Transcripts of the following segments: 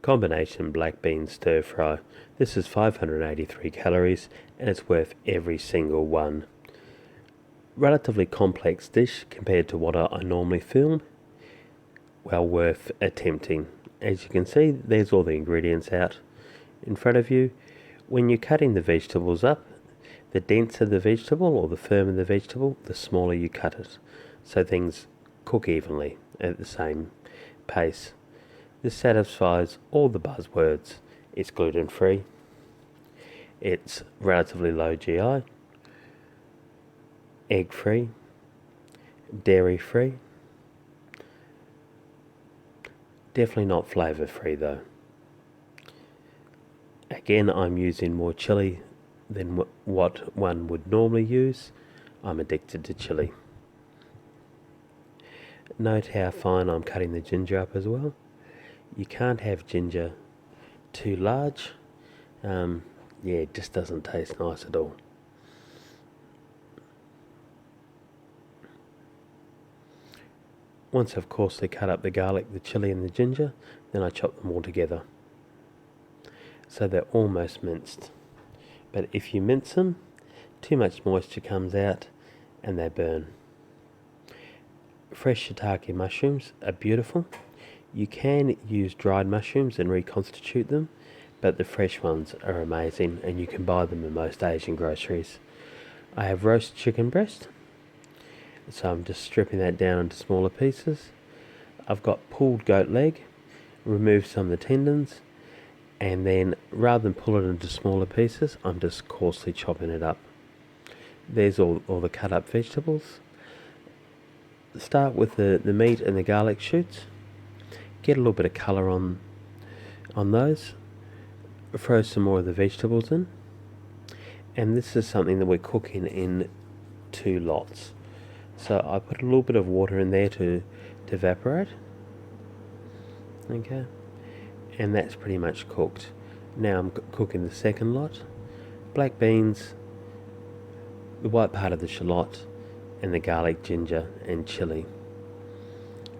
Combination black bean stir fry. This is 583 calories and it's worth every single one. Relatively complex dish compared to what I normally film. Well worth attempting. As you can see, there's all the ingredients out in front of you. When you're cutting the vegetables up, the denser the vegetable or the firmer the vegetable, the smaller you cut it, so things cook evenly at the same pace. This satisfies all the buzzwords. It's gluten-free, it's relatively low GI, egg-free, dairy-free, definitely not flavour-free though. Again, I'm using more chili than what one would normally use. I'm addicted to chili. Note how fine I'm cutting the ginger up as well. You can't have ginger too large. It just doesn't taste nice at all. Once I've coarsely cut up the garlic, the chili and the ginger, then I chop them all together, so they're almost minced. But if you mince them, too much moisture comes out and they burn. Fresh shiitake mushrooms are beautiful. You can use dried mushrooms and reconstitute them, but the fresh ones are amazing and you can buy them in most Asian groceries. I have roast chicken breast, so I'm just stripping that down into smaller pieces. I've got pulled goat leg, remove some of the tendons, and then rather than pull it into smaller pieces, I'm just coarsely chopping it up. There's all the cut up vegetables. Start with the meat and the garlic shoots. Get a little bit of colour on those. Throw some more of the vegetables in. And this is something that we're cooking in 2 lots. So I put a little bit of water in there to evaporate. Okay. And that's pretty much cooked. Now I'm cooking the second lot. Black beans, the white part of the shallot, and the garlic, ginger and chili.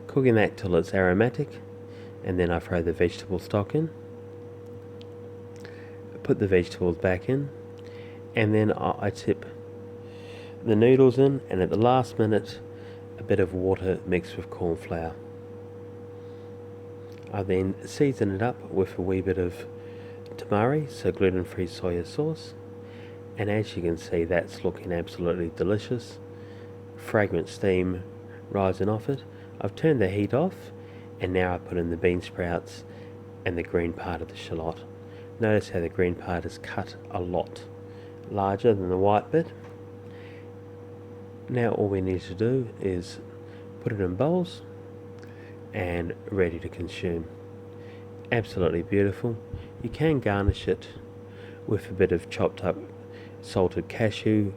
Cooking that till it's aromatic, and then I throw the vegetable stock in. Put the vegetables back in, and then I tip the noodles in, and at the last minute a bit of water mixed with corn flour. I then season it up with a wee bit of tamari, so gluten-free soya sauce, and as you can see, that's looking absolutely delicious. Fragrant steam rising off it. I've turned the heat off, and now I put in the bean sprouts and the green part of the shallot. Notice how the green part is cut a lot larger than the white bit. Now all we need to do is put it in bowls and ready to consume. Absolutely beautiful. You can garnish it with a bit of chopped up salted cashew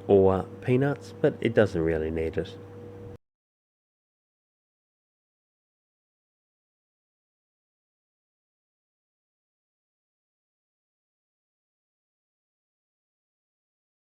or peanuts, but it doesn't really need it.